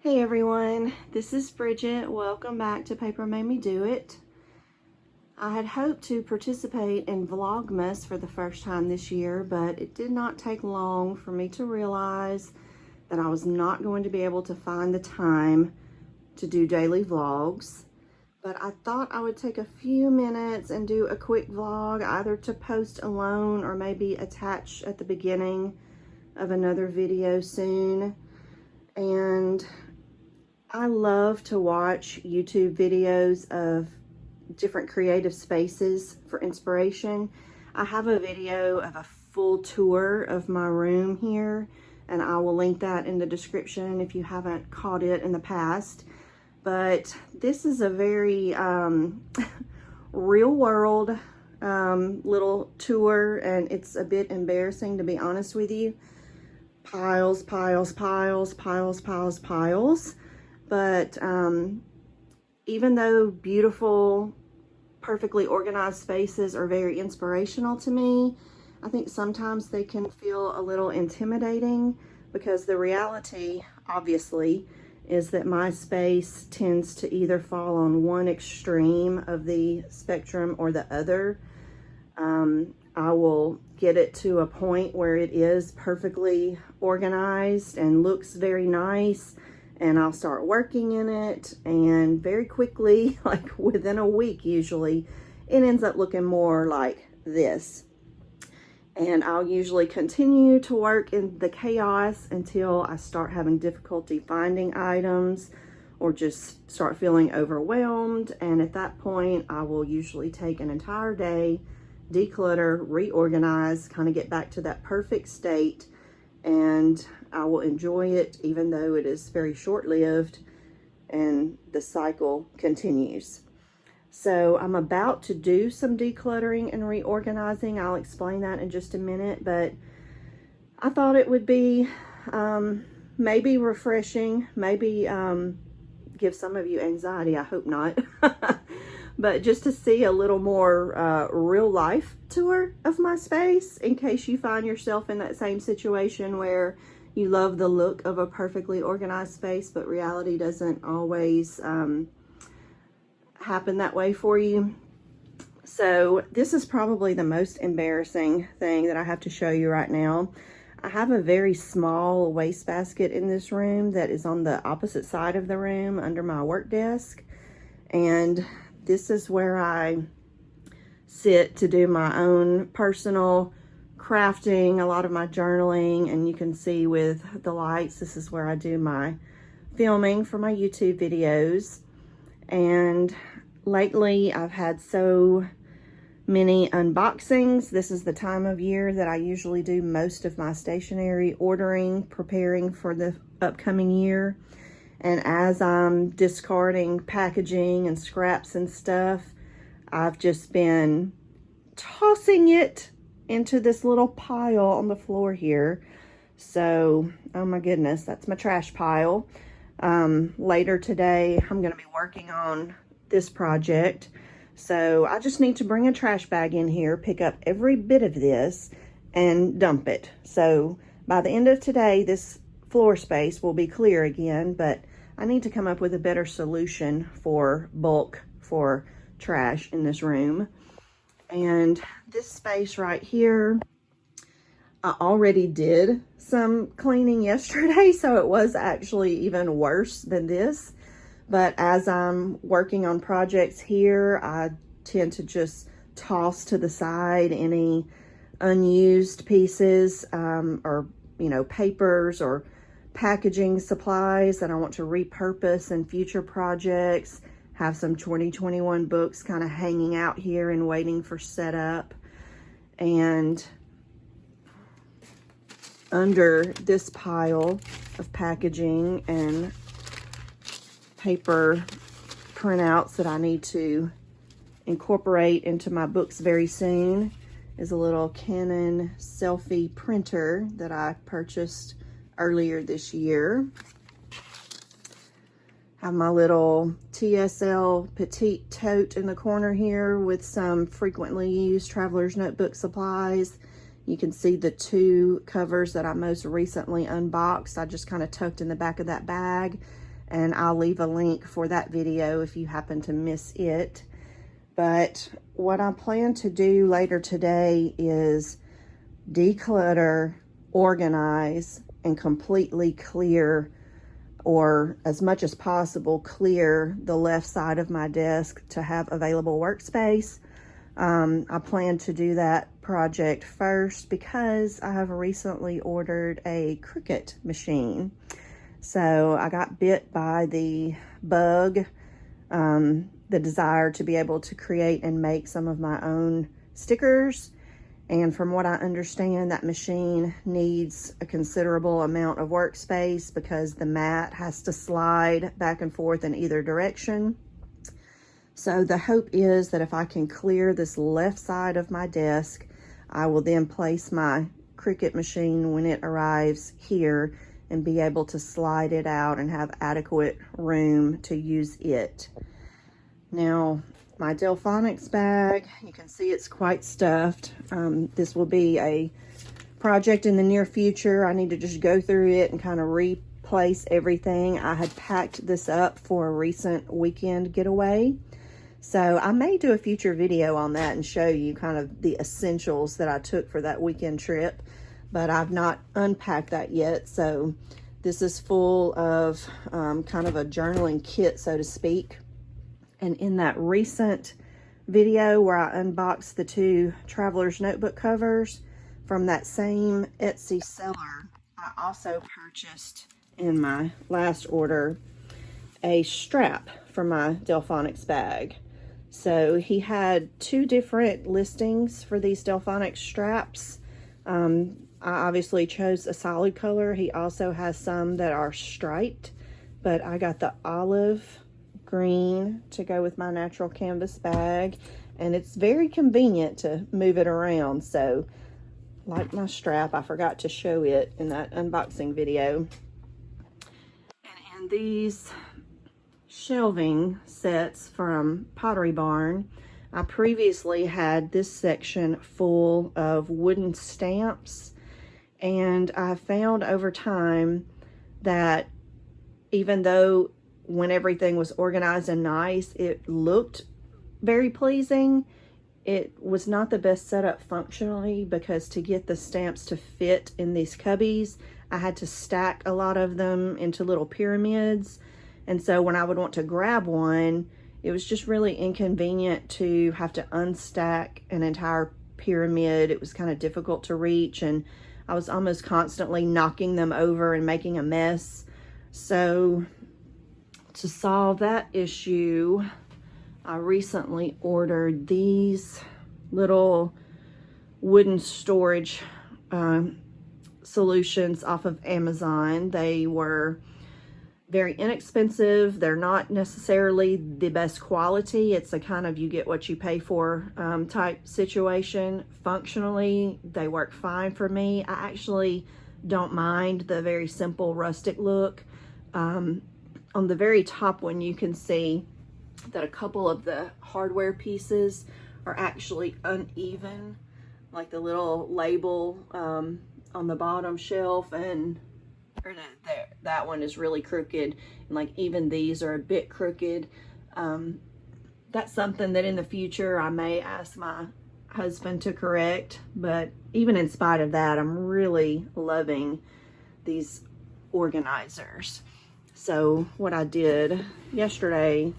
Hey everyone, this is Bridget. Welcome back to Paper Made Me Do It. I had hoped to participate in Vlogmas for the first time this year, but it did not take long for me to realize that I was not going to be able to find the time to do daily vlogs. But I thought I would take a few minutes and do a quick vlog, either to post alone or maybe attach at the beginning of another video soon. And I love to watch YouTube videos of different creative spaces for inspiration. I have a video of a full tour of my room here, and I will link that in the description if you haven't caught it in the past. But this is a very real world little tour, and it's a bit embarrassing, to be honest with you. Piles, piles, piles, piles, piles, piles. But even though beautiful, perfectly organized spaces are very inspirational to me, I think sometimes they can feel a little intimidating, because the reality, obviously, is that my space tends to either fall on one extreme of the spectrum or the other. I will get it to a point where it is perfectly organized and looks very nice, and I'll start working in it, and very quickly, like within a week usually, it ends up looking more like this. And I'll usually continue to work in the chaos until I start having difficulty finding items or just start feeling overwhelmed. And at that point, I will usually take an entire day, declutter, reorganize, kind of get back to that perfect state, and I will enjoy it, even though it is very short-lived and the cycle continues. So I'm about to do some decluttering and reorganizing. I'll explain that in just a minute, but I thought it would be maybe refreshing, maybe give some of you anxiety. I hope not. But just to see a little more real life tour of my space, in case you find yourself in that same situation where you love the look of a perfectly organized space, but reality doesn't always happen that way for you. So this is probably the most embarrassing thing that I have to show you right now. I have a very small wastebasket in this room that is on the opposite side of the room under my work desk, and this is where I sit to do my own personal crafting, a lot of my journaling, and you can see with the lights, this is where I do my filming for my YouTube videos. And lately I've had so many unboxings. This is the time of year that I usually do most of my stationery ordering, preparing for the upcoming year. And as I'm discarding packaging and scraps and stuff, I've just been tossing it into this little pile on the floor here. So, oh my goodness, that's my trash pile. Later today, I'm going to be working on this project. So I just need to bring a trash bag in here, pick up every bit of this, and dump it. So by the end of today, this floor space will be clear again, but I need to come up with a better solution for bulk for trash in this room. And this space right here, I already did some cleaning yesterday, so it was actually even worse than this. But as I'm working on projects here, I tend to just toss to the side any unused pieces or, you know, papers or packaging supplies that I want to repurpose in future projects. Have some 2021 books kind of hanging out here and waiting for setup. And under this pile of packaging and paper printouts that I need to incorporate into my books very soon is a little Canon selfie printer that I purchased earlier this year. Have my little TSL petite tote in the corner here with some frequently used traveler's notebook supplies. You can see the two covers that I most recently unboxed. I just kind of tucked in the back of that bag. and I'll leave a link for that video if you happen to miss it. But what I plan to do later today is declutter, organize, and completely clear, or as much as possible clear, the left side of my desk to have available workspace. I plan to do that project first because I have recently ordered a Cricut machine. So I got bit by the bug, the desire to be able to create and make some of my own stickers. And from what I understand, that machine needs a considerable amount of workspace because the mat has to slide back and forth in either direction. So the hope is that if I can clear this left side of my desk, I will then place my Cricut machine when it arrives here and be able to slide it out and have adequate room to use it. Now, my Delphonics bag, you can see it's quite stuffed. This will be a project in the near future. I need to just go through it and kind of replace everything. I had packed this up for a recent weekend getaway. So I may do a future video on that and show you kind of the essentials that I took for that weekend trip, but I've not unpacked that yet. So this is full of kind of a journaling kit, so to speak. And in that recent video where I unboxed the 2 Traveler's Notebook covers from that same Etsy seller, I also purchased in my last order a strap for my Delphonics bag. So he had 2 different listings for these Delphonics straps. I obviously chose a solid color. He also has some that are striped, but I got the olive green to go with my natural canvas bag, and it's very convenient to move it around. So like my strap, I forgot to show it in that unboxing video. And in these shelving sets from Pottery Barn, I previously had this section full of wooden stamps, and I found over time that even though when everything was organized and nice, it looked very pleasing, it was not the best setup functionally, because to get the stamps to fit in these cubbies, I had to stack a lot of them into little pyramids. And so when I would want to grab one, it was just really inconvenient to have to unstack an entire pyramid. It was kind of difficult to reach, and I was almost constantly knocking them over and making a mess. So to solve that issue, I recently ordered these little wooden storage solutions off of Amazon. They were very inexpensive. They're not necessarily the best quality. It's a kind of you get what you pay for type situation. Functionally, they work fine for me. I actually don't mind the very simple rustic look. On the very top one, you can see that a couple of the hardware pieces are actually uneven, like the little label on the bottom shelf, and that one is really crooked, and like even these are a bit crooked. That's something that in the future I may ask my husband to correct, but even in spite of that, I'm really loving these organizers. So what I did yesterday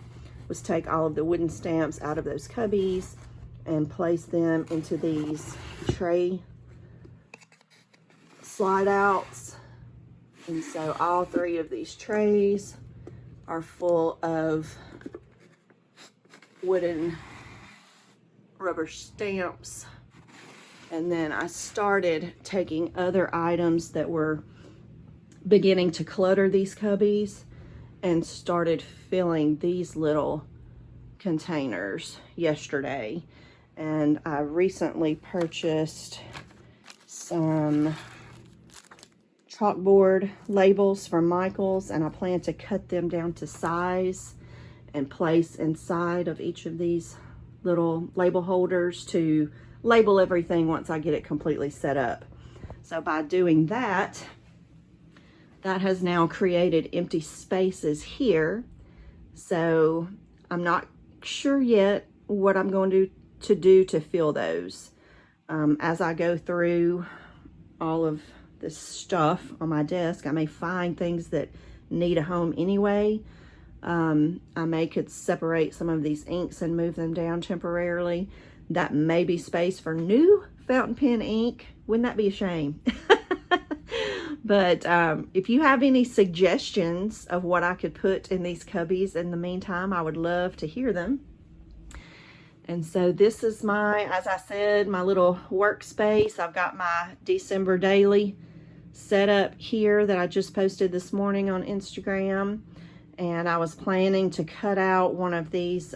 was take all of the wooden stamps out of those cubbies and place them into these tray slide outs. And so all 3 of these trays are full of wooden rubber stamps. And then I started taking other items that were beginning to clutter these cubbies and started filling these little containers yesterday. And I recently purchased some chalkboard labels from Michael's, and I plan to cut them down to size and place inside of each of these little label holders to label everything once I get it completely set up. So by doing that, that has now created empty spaces here. So I'm not sure yet what I'm going to do to fill those. As I go through all of this stuff on my desk, I may find things that need a home anyway. I could separate some of these inks and move them down temporarily. That may be space for new fountain pen ink. Wouldn't that be a shame? But if you have any suggestions of what I could put in these cubbies in the meantime, I would love to hear them. And so this is my, as I said, my little workspace. I've got my December daily set up here that I just posted this morning on Instagram. And I was planning to cut out one of these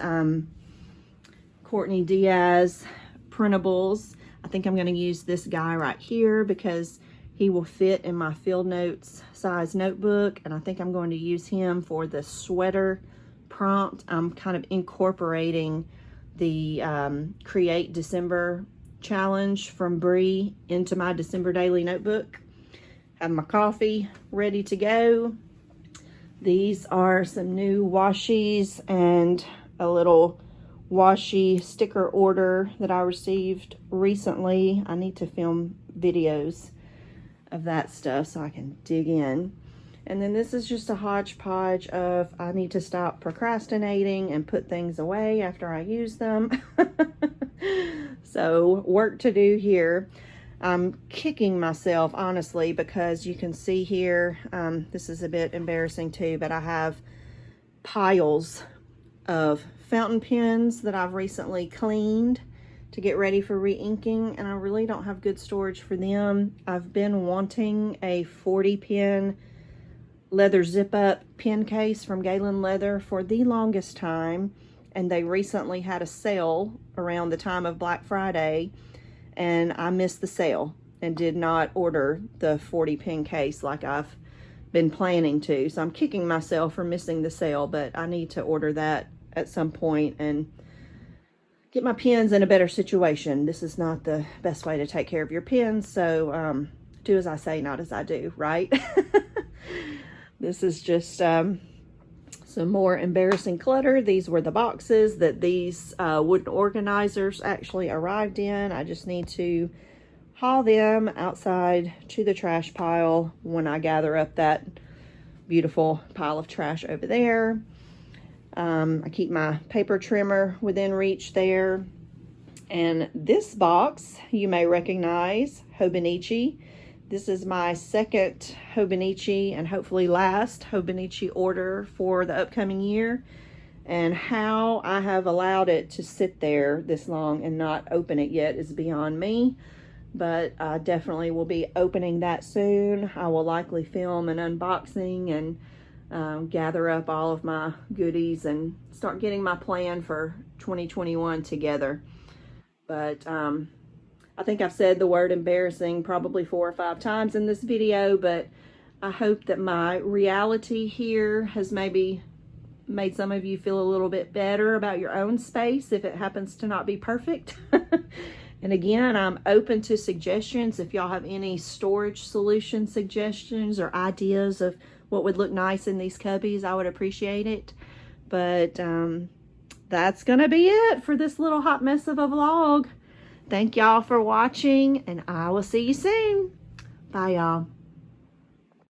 Courtney Diaz printables. I think I'm going to use this guy right here because he will fit in my field notes size notebook, and I think I'm going to use him for the sweater prompt. I'm kind of incorporating the Create December challenge from Bree into my December daily notebook. Have my coffee ready to go. These are some new washies and a little washi sticker order that I received recently. I need to film videos of that stuff so I can dig in. And then this is just a hodgepodge of I need to stop procrastinating and put things away after I use them. So work to do here. I'm kicking myself honestly because you can see here, this is a bit embarrassing too, but I have piles of fountain pens that I've recently cleaned to get ready for re-inking, and I really don't have good storage for them. I've been wanting a 40 pen leather zip-up pen case from Galen Leather for the longest time, and they recently had a sale around the time of Black Friday, and I missed the sale and did not order the 40 pen case like I've been planning to. So I'm kicking myself for missing the sale, but I need to order that at some point and get my pens in a better situation. This is not the best way to take care of your pens, so do as I say, not as I do, right? This is just some more embarrassing clutter. These were the boxes that these wooden organizers actually arrived in. I just need to haul them outside to the trash pile when I gather up that beautiful pile of trash over there. I keep my paper trimmer within reach there. And this box you may recognize, Hobonichi. This is my second Hobonichi and hopefully last Hobonichi order for the upcoming year. And how I have allowed it to sit there this long and not open it yet is beyond me. But I definitely will be opening that soon. I will likely film an unboxing and gather up all of my goodies and start getting my plan for 2021 together. But I think I've said the word embarrassing probably 4 or 5 times in this video, but I hope that my reality here has maybe made some of you feel a little bit better about your own space if it happens to not be perfect. And again, I'm open to suggestions. If y'all have any storage solution suggestions or ideas of what would look nice in these cubbies, I would appreciate it. But that's gonna be it for this little hot mess of a vlog. Thank y'all for watching, and I will see you soon. Bye, y'all.